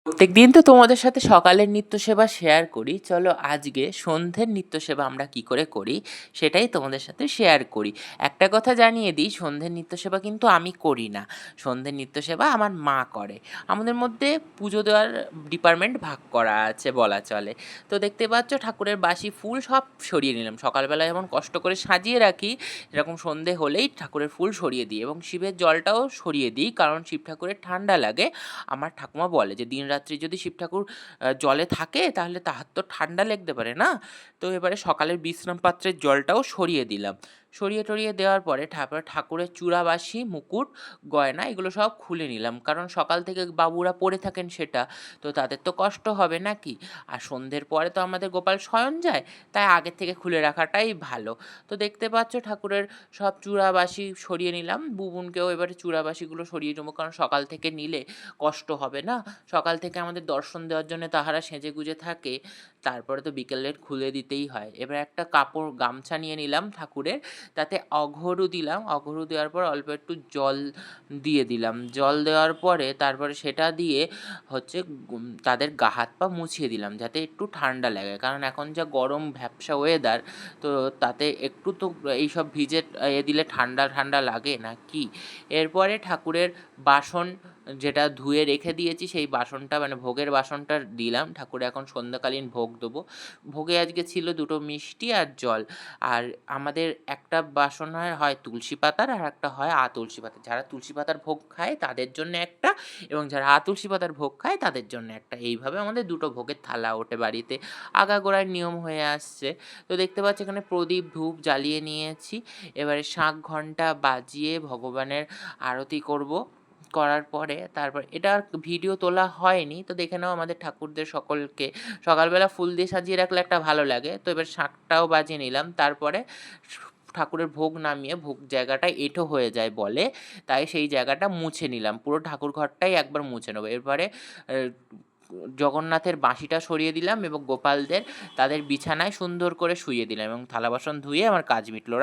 প্রত্যেকদিন তো তোমাদের সাথে সকালের নিত্যসেবা শেয়ার করি। চলো আজকে সন্ধ্যের নিত্যসেবা আমরা কি করে করি সেটাই তোমাদের সাথে শেয়ার করি। একটা কথা জানিয়ে দিই, সন্ধ্যের নিত্যসেবা কিন্তু আমি করি না। সন্ধ্যের নিত্যসেবা আমার মা করে। আমাদের মধ্যে পুজো দেওয়ার ডিপার্টমেন্ট ভাগ করা আছে বলা চলে। তো দেখতে পাচ্ছ ঠাকুরের বাসি ফুল সব সরিয়ে নিলাম। সকালবেলা যেমন কষ্ট করে সাজিয়ে রাখি, এরকম সন্ধে হলেই ঠাকুরের ফুল সরিয়ে দিই এবং শিবের জলটাও সরিয়ে দিই, কারণ শিব ঠাকুরের ঠান্ডা লাগে। আমার ঠাকুমা বলে যে দিনরাত্রি যদি শিব ঠাকুর জলে থাকে তাহলে তাহার তো ঠান্ডা লাগতে পারে না। তো এবারে সকালের বিশ্রাম পাত্রের জলটাও সরিয়ে দিলাম। সরিয়ে টরিয়ে দেওয়ার পরে তারপরে ঠাকুরের চূড়াবাসি, মুকুট, গয়না এগুলো সব খুলে নিলাম, কারণ সকাল থেকে বাবুরা পড়ে থাকেন সেটা, তো তাদের তো কষ্ট হবে নাকি। আর সন্ধ্যের পরে তো আমাদের গোপাল শয়ন যায়, তাই আগের থেকে খুলে রাখাটাই ভালো। তো দেখতে পাচ্ছ ঠাকুরের সব চূড়াবাসি সরিয়ে নিলাম। বুবুনকেও এবারে চূড়াবাসিগুলো সরিয়ে নেবো, কারণ সকাল থেকে নিলে কষ্ট হবে না। সকাল থেকে আমাদের দর্শন দেওয়ার জন্য তাহারা সেজে গুজে থাকে, তারপরে তো বিকেলের খুলে দিতেই হয়। এবার একটা কাপড় গামছা নিয়ে নিলাম ঠাকুরের, তাতে অঘরু দিলাম। অঘরু দেওয়ার পর অল্প একটু জল দিয়ে দিলাম। জল দেওয়ার পরে তারপরে সেটা দিয়ে হচ্ছে তাদের গা হাত পা মুছিয়ে দিলাম, যাতে একটু ঠান্ডা লাগে, কারণ এখন যা গরম ভ্যাপসা ওয়েদার, তো তাতে একটু তো এইসব ভিজে দিলে ঠান্ডা ঠান্ডা লাগে না কি। এরপরে ঠাকুরের বাসন যেটা ধুয়ে রেখে দিয়েছি সেই বাসনটা, মানে ভোগের বাসনটা দিলাম। ঠাকুরে এখন সন্ধ্যাকালীন ভোগ দেবো। ভোগে আজকে ছিল দুটো মিষ্টি আর জল। আর আমাদের একটা বাসন হয় তুলসী পাতার, আর একটা হয় তুলসী পাতার। যারা তুলসী পাতার ভোগ খায় তাদের জন্য একটা, এবং যারা তুলসী পাতার ভোগ খায় তাদের জন্য একটা। এইভাবে আমাদের দুটো ভোগের থালা ওঠে বাড়িতে, আগাগোড়ার নিয়ম হয়ে আসছে। তো দেখতে পাচ্ছি এখানে প্রদীপ ধূপ জ্বালিয়ে নিয়েছি। এবারে শাঁখ ঘণ্টা বাজিয়ে ভগবানের আরতি করব। করার পরে তারপর এটা আর ভিডিও তোলা হয়নি, তো দেখে নাও আমাদের ঠাকুরদের সকলকে সকালবেলা ফুল দিয়ে সাজিয়ে রাখলে একটা ভালো লাগে। তো এবার শাঁখটাও বাজিয়ে নিলাম। তারপরে ঠাকুরের ভোগ নামিয়ে ভোগ জায়গাটা এঁঠো হয়ে যায় বলে, তাই সেই জায়গাটা মুছে নিলাম। পুরো ঠাকুর ঘরটাই একবার মুছে নেবো। এরপরে জগন্নাথের বাঁশিটা সরিয়ে দিলাম এবং গোপালদের তাদের বিছানায় সুন্দর করে শুইয়ে দিলাম এবং থালা বাসন ধুয়ে আমার কাজ মিটলো।